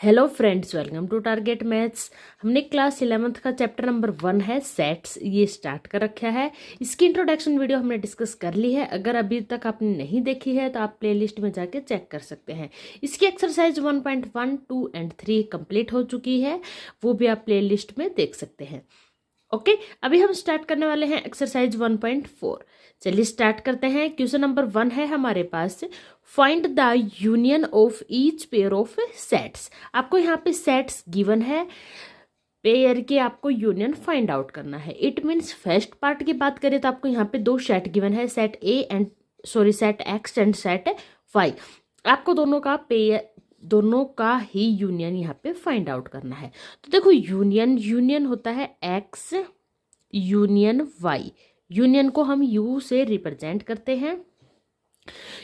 Hello friends, welcome to target maths. हमने class 11th का chapter number 1 है sets, ये स्टार्ट कर रखा है। इसकी इंट्रोडक्शन वीडियो हमने डिस्कस कर ली है। अगर अभी तक आपने नहीं देखी है तो आप प्लेलिस्ट में जाके चेक कर सकते हैं। इसकी एक्सरसाइज 1.1, 2 एंड 3 कंप्लीट हो चुकी है, वो भी आप प्लेलिस्ट में देख सकते हैं। ओके, अभी हम स्टार्ट करने वाले हैं एक्सरसाइज 1.4। चलिए स्टार्ट करते हैं। क्वेश्चन नंबर 1 है हमारे पास, find the union of each pair of sets. आपको यहाँ पे सेट्स गिवन है, पेयर के आपको यूनियन फाइंड आउट करना है। इट मीन्स फर्स्ट पार्ट की बात करें तो आपको यहाँ पे दो सेट गिवन है, set X and set Y. आपको दोनों का ही यूनियन यहाँ पे फाइंड आउट करना है। तो देखो, यूनियन होता है एक्स यूनियन वाई। यूनियन को हम यू से रिप्रेजेंट करते हैं।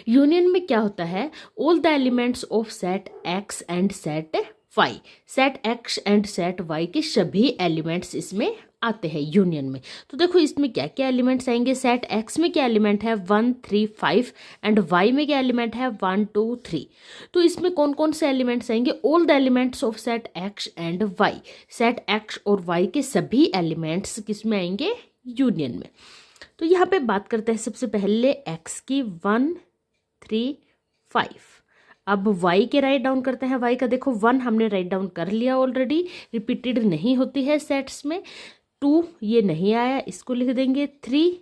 यूनियन में क्या होता है, all the elements of set X and set Y. Set X and set Y के सभी एलिमेंट्स इसमें आते हैं यूनियन में। तो देखो इसमें क्या क्या एलिमेंट्स आएंगे। सेट एक्स में क्या एलिमेंट है, 1 3 5 एंड वाई में क्या एलिमेंट है, 1 2 3। तो इसमें कौन कौन से एलिमेंट्स आएंगे, all the elements of set X and Y. Set X और वाई के सभी एलिमेंट्स किस में आएंगे, यूनियन में। तो यहाँ पे बात करते हैं सबसे पहले एक्स की, 1 3 5। अब y के राइट डाउन करते हैं। y का देखो 1 हमने राइट डाउन कर लिया ऑलरेडी, रिपीटेड नहीं होती है सेट्स में। 2 ये नहीं आया, इसको लिख देंगे। 3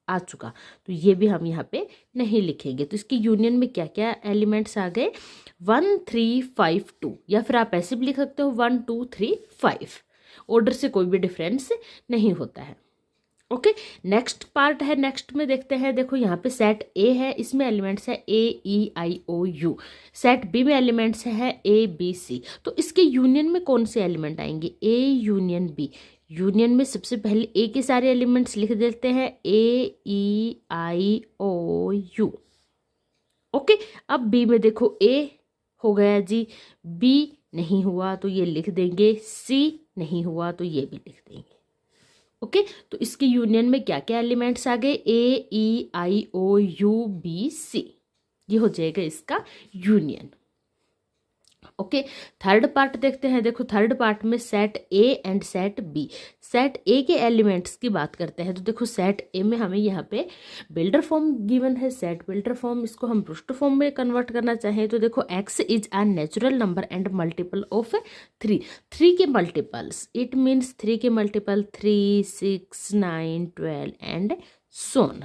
आ चुका, तो ये भी हम यहाँ पे नहीं लिखेंगे। तो इसकी यूनियन में क्या क्या एलिमेंट्स आ गए, 1 3 5 2, या फिर आप ऐसे भी लिख सकते हो 1 2 3 5। ऑर्डर से कोई भी डिफरेंस नहीं होता है। ओके, नेक्स्ट पार्ट है। नेक्स्ट में देखते हैं, देखो यहाँ पे सेट ए है, इसमें एलिमेंट्स है ए ई आई ओ यू। सेट बी में एलिमेंट्स है ए बी सी। तो इसके यूनियन में कौन से एलिमेंट आएंगे, ए यूनियन बी। यूनियन में सबसे पहले ए के सारे एलिमेंट्स लिख देते हैं, ए ई आई ओ यू। ओके, अब बी में देखो ए हो गया जी, बी नहीं हुआ तो ये लिख देंगे, सी नहीं हुआ तो ये भी लिख देंगे। ओके, तो इसके यूनियन में क्या क्या एलिमेंट्स आ गए, ए ई आई ओ यू बी सी। ये हो जाएगा इसका यूनियन। ओके, थर्ड पार्ट देखते हैं। देखो थर्ड पार्ट में set A and set B. Set A के एलिमेंट्स की बात करते हैं। तो देखो सेट ए में हमें यहाँ पे बिल्डर फॉर्म गिवन है, सेट बिल्डर फॉर्म। इसको हम ब्रूस्ट फॉर्म में कन्वर्ट करना चाहें तो देखो x is a natural number and multiple of 3। 3 के मल्टीपल्स, इट मीन्स 3 के मल्टीपल 3 6 9 12 एंड सोन।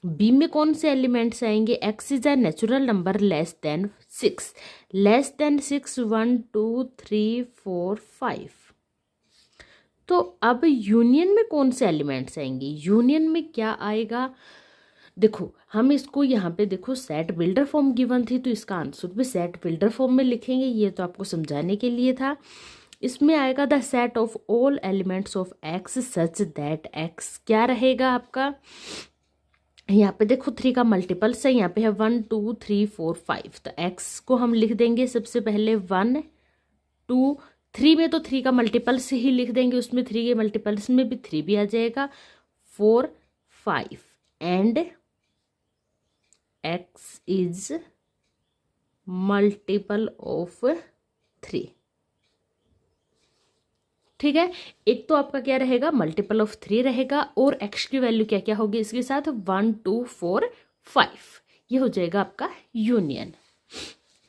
बी में कौन से एलिमेंट्स आएंगे, x is a natural number less than 6। Less then 6 1 2 3 4 5। तो अब यूनियन में कौन से एलिमेंट्स आएंगे, यूनियन में क्या आएगा, देखो हम इसको यहाँ पे देखो सेट बिल्डर फॉर्म गिवन थी, तो इसका आंसर भी सेट बिल्डर फॉर्म में लिखेंगे। ये तो आपको समझाने के लिए था। इसमें आएगा the set of all elements of X such that x क्या रहेगा आपका, यहाँ पे देखो 3 का मल्टीपल्स है, यहाँ पे है 1 2 3 4 5। तो x को हम लिख देंगे सबसे पहले 1 2 3 में, तो 3 का मल्टीपल्स ही लिख देंगे, उसमें 3 के मल्टीपल्स में भी 3 भी आ जाएगा, 4 5 and x is multiple of 3। ठीक है, एक तो आपका क्या रहेगा, मल्टीपल ऑफ 3 रहेगा, और x की वैल्यू क्या क्या होगी इसके साथ, 1 2 4 5। ये हो जाएगा आपका यूनियन।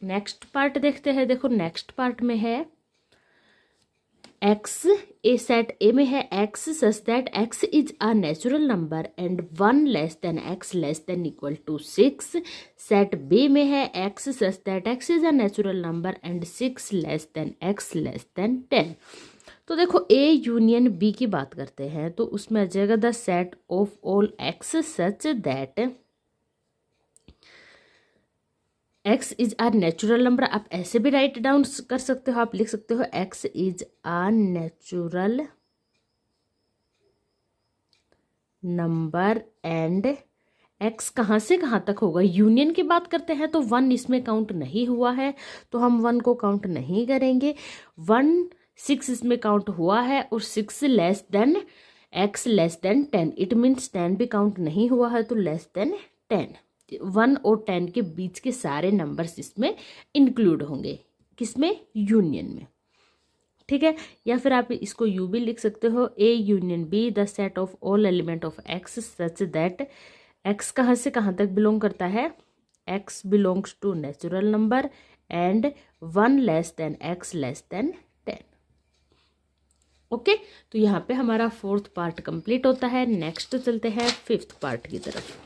नेक्स्ट पार्ट देखते हैं। देखो नेक्स्ट पार्ट में है x, ए सेट ए में है x such that x is a natural number and 1 less than x less than equal to 6। Set b में है x such that x is a natural number and 6 less than x less than 10। तो देखो ए union B की बात करते हैं, तो उसमें आ जाएगा the set of all X such that X is are natural number. आप ऐसे भी राइट डाउन कर सकते हो, आप लिख सकते हो X is are natural number and X कहाँ से कहाँ तक होगा, यूनियन की बात करते हैं तो 1 इसमें काउंट नहीं हुआ है, तो हम 1 को काउंट नहीं करेंगे। 1 6 इसमें काउंट हुआ है, और 6 less than x less than 10। It means 10 भी काउंट नहीं हुआ है, तो लेस देन 10। 1 और 10 के बीच के सारे नंबर्स इसमें इंक्लूड होंगे। किसमें, यूनियन में, ठीक है। या फिर आप इसको यू भी लिख सकते हो, A union B the set of all element of X such that X कहाँ से कहाँ तक बिलोंग करता है, X belongs to natural number and 1 less than X less than 10। Okay, तो यहाँ पे हमारा 4th पार्ट कंप्लीट होता है। नेक्स्ट चलते हैं 5th पार्ट की तरफ।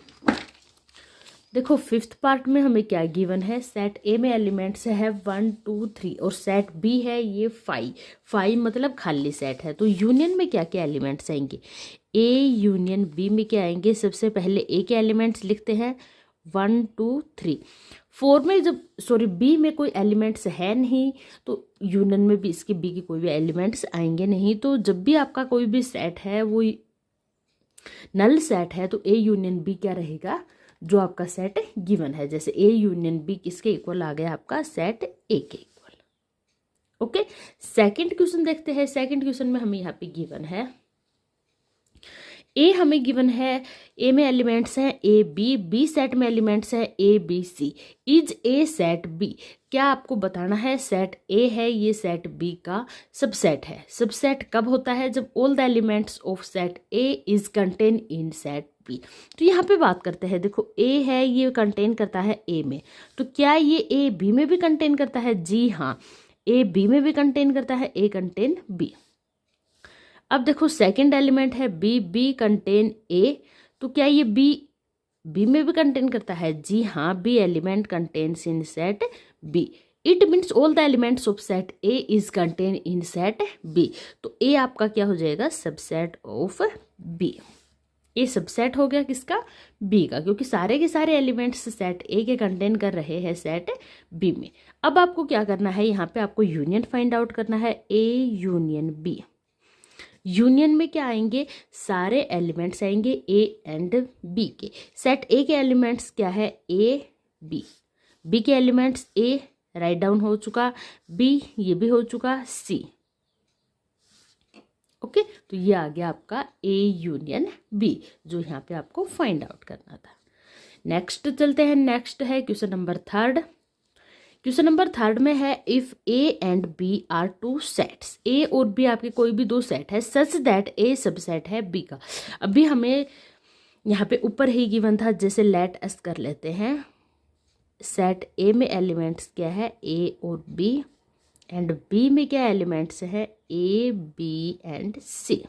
देखो 5th पार्ट में हमें क्या गिवन है, सेट ए में एलिमेंट्स है 1 2 3 और सेट बी है ये 5 मतलब खाली सेट है। तो यूनियन में क्या क्या एलिमेंट्स आएंगे, ए यूनियन बी में क्या आएंगे, सबसे पहले ए के एलिमेंट्स लिखते हैं 1 2 3। 4 में जब बी में कोई एलिमेंट्स है नहीं तो यूनियन में भी इसके बी के कोई भी एलिमेंट्स आएंगे नहीं। तो जब भी आपका कोई भी सेट है वो नल सेट है तो ए यूनियन बी क्या रहेगा, जो आपका सेट गिवन है। जैसे ए यूनियन बी किसके इक्वल आ गया, आपका सेट ए के इक्वल। ओके, सेकंड क्वेश्चन देखते हैं। सेकंड क्वेश्चन में हमें यहाँ पे गिवन है ए, हमें गिवन है ए में एलिमेंट्स हैं ए बी, बी सेट में एलिमेंट्स हैं A B C, is A set B. क्या आपको बताना है, सेट ए है ये सेट बी का सबसेट है। सबसेट कब होता है, जब all the elements of set A is contain in set B. तो यहाँ पे बात करते हैं, देखो ए है ये कंटेन करता है ए में, तो क्या ये ए बी में भी कंटेन करता है, जी हाँ, ए बी में भी कंटेन करता है, ए कंटेन बी। अब देखो सेकंड एलिमेंट है बी, बी कंटेन ए, तो क्या ये बी बी में भी कंटेन करता है, जी हाँ, B element contains in set B. It means all the elements of set A is contain in set B. तो ए आपका क्या हो जाएगा, subset of B. A subset हो गया किसका, बी का, क्योंकि सारे के सारे एलिमेंट्स सेट ए के कंटेन कर रहे हैं सेट बी में। अब आपको क्या करना है, यहाँ पे आपको यूनियन फाइंड आउट करना है, ए यूनियन बी। यूनियन में क्या आएंगे, सारे एलिमेंट्स आएंगे ए एंड बी के। सेट ए के एलिमेंट्स क्या है, ए बी, बी के एलिमेंट्स ए राइट डाउन हो चुका, बी ये भी हो चुका, सी। ओके, तो ये आ गया आपका ए यूनियन बी, जो यहाँ पे आपको फाइंड आउट करना था। नेक्स्ट चलते हैं, नेक्स्ट है क्वेश्चन नंबर 3। क्वेश्चन नंबर 3 में है if A and B are two sets, A और बी आपके कोई भी दो सेट है, सच दैट ए सबसेट है बी का। अभी हमें यहाँ पे ऊपर ही गिवन था, जैसे लेट अस कर लेते हैं। सेट ए में एलिमेंट्स क्या है, ए और बी, एंड बी में क्या एलिमेंट्स है, A B and C.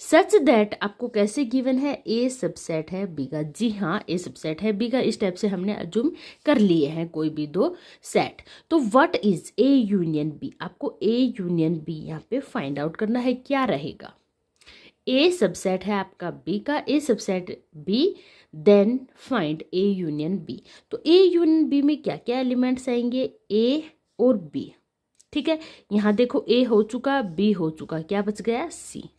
Such that आपको कैसे गिवन है, ए सबसेट है बी का, जी हाँ, ए सबसेट है बी का। इस टाइप से हमने अज्यूम कर लिए हैं कोई भी दो सेट। तो what is A union B, आपको ए यूनियन बी यहाँ पे फाइंड आउट करना है, क्या रहेगा। ए सबसेट है आपका बी का, A subset B, then find A union B. तो ए यूनियन बी में क्या क्या एलिमेंट्स आएंगे, ए और बी, ठीक है। यहाँ देखो ए हो चुका, बी हो चुका, क्या बच गया, सी।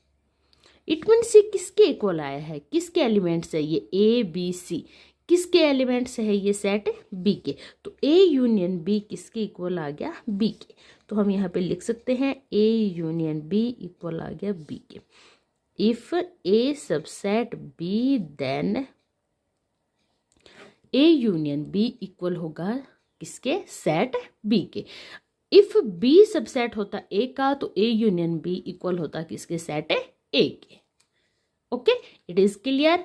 इट मीन सी किसके इक्वल आया है, किसके एलिमेंट्स है ये, ए बी सी, किसके एलिमेंट्स है ये, सेट बी के। तो ए यूनियन बी किसके इक्वल आ गया, बी के। तो हम यहाँ पे लिख सकते हैं ए यूनियन बी इक्वल आ गया बी के। If A subset B then A union B equal होगा किसके, सेट बी के। इफ बी सबसेट होता ए का तो ए यूनियन बी इक्वल होता किसके, सेट ए के। Okay, it is clear.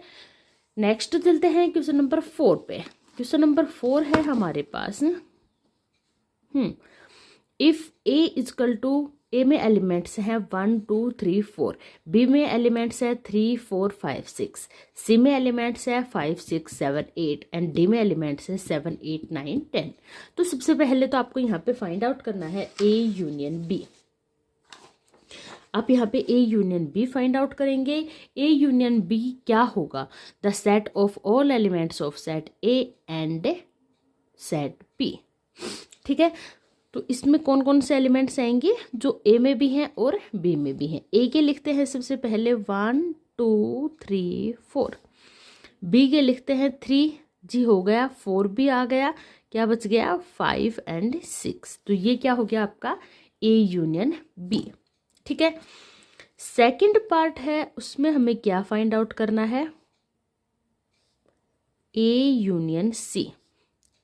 Next चलते हैं क्वेश्चन नंबर 4 पे। क्वेश्चन नंबर 4 है हमारे पास, इफ ए इजकल टू, ए में एलिमेंट्स हैं 1 2 3 4, बी में एलिमेंट्स है 3 4 5 6, सी में एलिमेंट्स है 5 6 7 8 एंड डी में एलिमेंट्स है 7 8 9 10। तो सबसे पहले तो आपको यहाँ पे फाइंड आउट करना है ए यूनियन बी। आप यहाँ पे A union B find out करेंगे। ए यूनियन बी क्या होगा, the set of all elements of set A and set B, ठीक है। तो इसमें कौन कौन से एलिमेंट्स आएंगे, जो ए में भी हैं और बी में भी हैं। ए के लिखते हैं सबसे पहले 1 2 3 4, बी के लिखते हैं 3, जी हो गया, 4 भी आ गया, क्या बच गया, 5 एंड 6। तो ये क्या हो गया आपका ए यूनियन बी, ठीक है। सेकंड पार्ट है, उसमें हमें क्या फाइंड आउट करना है, A union C.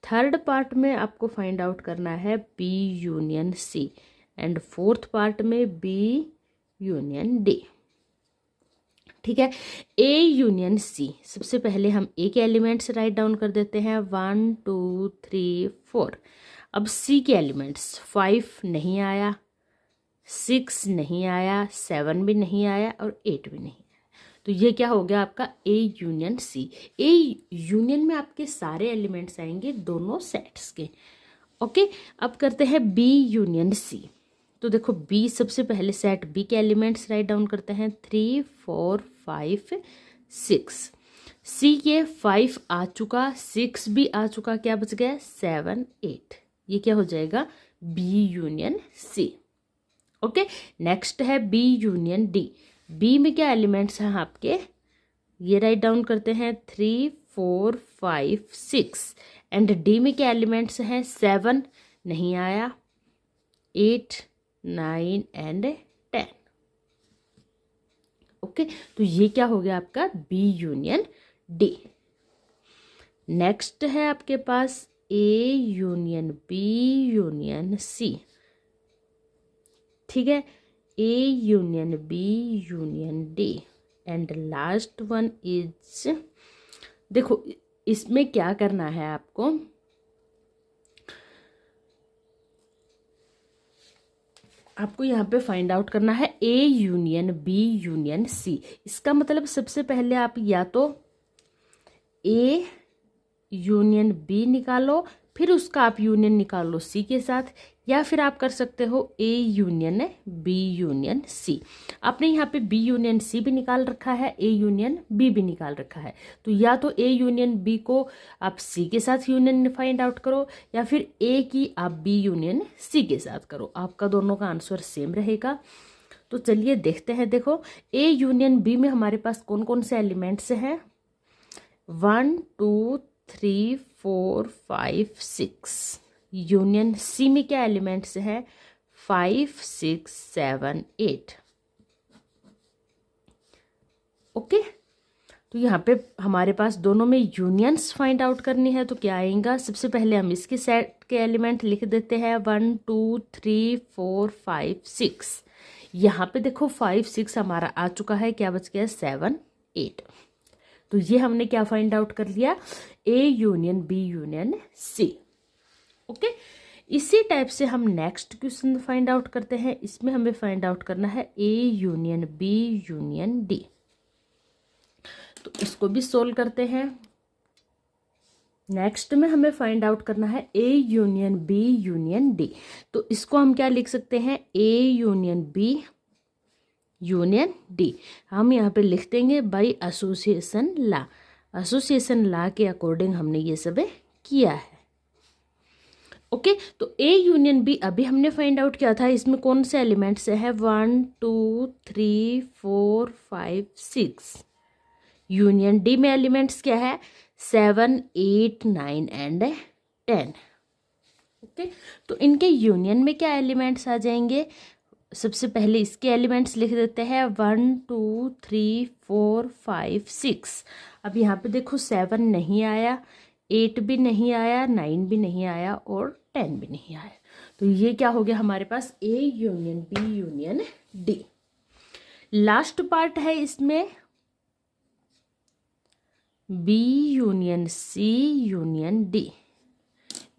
Third part में आपको फाइंड आउट करना है B union C and fourth part में बी यूनियन डी। ठीक है, ए यूनियन सी, सबसे पहले हम ए के एलिमेंट्स राइट डाउन कर देते हैं 1 2 3 4। अब सी के एलिमेंट्स 5 नहीं आया, 6 नहीं आया, 7 भी नहीं आया और 8 भी नहीं आया। तो ये क्या हो गया आपका ए यूनियन सी। ए यूनियन में आपके सारे एलिमेंट्स आएंगे दोनों सेट्स के। ओके, अब करते हैं बी यूनियन सी। तो देखो बी, सबसे पहले सेट बी के एलिमेंट्स राइट डाउन करते हैं 3 4 5 6। सी के 5 आ चुका, 6 भी आ चुका, क्या बच गया 7 8। ये क्या हो जाएगा B union C. Okay, next है बी यूनियन डी। बी में क्या एलिमेंट्स हैं आपके, ये राइट डाउन करते हैं 3 4 5 6। एंड डी में क्या एलिमेंट्स हैं 7 नहीं आया, 8 9 एंड 10। ओके, तो ये क्या हो गया आपका बी यूनियन डी। नेक्स्ट है आपके पास A union B union C. ठीक है, A union B union D and last one is, देखो इसमें क्या करना है आपको, आपको यहाँ पे फाइंड आउट करना है A union B union C. इसका मतलब सबसे पहले आप या तो ए यूनियन बी निकालो, फिर उसका आप यूनियन निकालो सी के साथ, या फिर आप कर सकते हो A union B union C. आपने यहाँ पे बी यूनियन सी भी निकाल रखा है, ए यूनियन बी भी निकाल रखा है। तो या तो ए यूनियन बी को आप सी के साथ यूनियन फाइंड आउट करो, या फिर ए की आप बी यूनियन सी के साथ करो, आपका दोनों का आंसर सेम रहेगा। तो चलिए देखते हैं। देखो ए यूनियन बी में हमारे पास कौन कौन से एलिमेंट्स हैं, 1 2 3 4 5 6। यूनियन सी में क्या एलिमेंट्स है 5 6 7 8। ओके, तो यहाँ पे हमारे पास दोनों में यूनियंस फाइंड आउट करनी है। तो क्या आएगा, सबसे पहले हम इसके सेट के एलिमेंट लिख देते हैं 1 2 3 4 5 6। यहाँ पे देखो 5 6 हमारा आ चुका है, क्या बच गया 7 8। तो ये हमने क्या फाइंड आउट कर लिया, A union B union C. Okay, इसी टाइप से हम नेक्स्ट क्वेश्चन फाइंड आउट करते हैं। इसमें हमें फाइंड आउट करना है A union B union D. तो इसको भी सोल्व करते हैं। नेक्स्ट में हमें फाइंड आउट करना है A union B union D. तो इसको हम क्या लिख सकते हैं, A union B union D. हम यहाँ पे लिख देंगे by association law. Association law के अकॉर्डिंग हमने ये सब किया है। ओके, तो ए यूनियन बी अभी हमने फाइंड आउट किया था। इसमें कौन से एलिमेंट्स है 1 2 3 4 5 6। यूनियन डी में एलिमेंट्स क्या है 7 8 9 एंड 10। ओके, तो इनके यूनियन में क्या एलिमेंट्स आ जाएंगे, सबसे पहले इसके एलिमेंट्स लिख देते हैं 1 2 3 4 5 6। अब यहाँ पे देखो 7 नहीं आया, 8 भी नहीं आया, 9 भी नहीं आया और 10 भी नहीं आया। तो ये क्या हो गया हमारे पास A union B union D. Last part है इसमें B union C union D.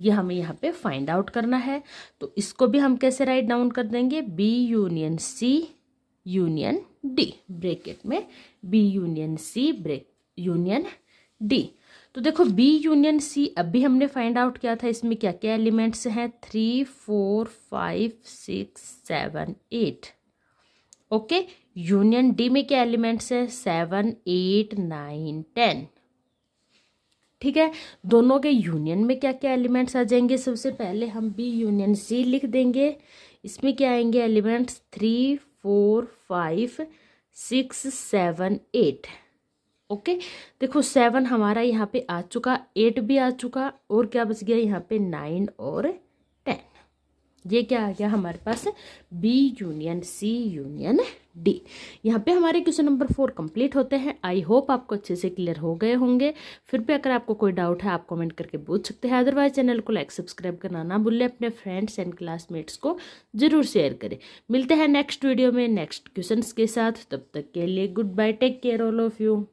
ये हमें यहाँ पे फाइंड आउट करना है। तो इसको भी हम कैसे राइट डाउन कर देंगे, B union C union D, bracket में B union C bracket union D. तो देखो बी यूनियन सी अभी हमने फाइंड आउट किया था, इसमें क्या क्या एलिमेंट्स हैं 3 4 5 6 7 8। ओके, यूनियन डी में क्या एलिमेंट्स है 7 8 9 10। ठीक है, दोनों के यूनियन में क्या क्या एलिमेंट्स आ जाएंगे, सबसे पहले हम बी यूनियन सी लिख देंगे। इसमें क्या आएंगे एलिमेंट्स 3 4 5 6 7 8। ओके, देखो 7 हमारा यहाँ पे आ चुका, 8 भी आ चुका और क्या बच गया यहाँ पे 9 और 10। ये क्या आ गया हमारे पास B union C union D. यहाँ पे हमारे क्वेश्चन नंबर 4 कंप्लीट होते हैं। आई होप आपको अच्छे से क्लियर हो गए होंगे। फिर भी अगर आपको कोई डाउट है आप कमेंट करके पूछ सकते हैं, अदरवाइज चैनल को लाइक सब्सक्राइब करना ना भूलें, अपने फ्रेंड्स एंड क्लासमेट्स को जरूर शेयर करें। मिलते हैं नेक्स्ट वीडियो में नेक्स्ट क्वेश्चंस के साथ, तब तक के लिए good bye, take care all of you.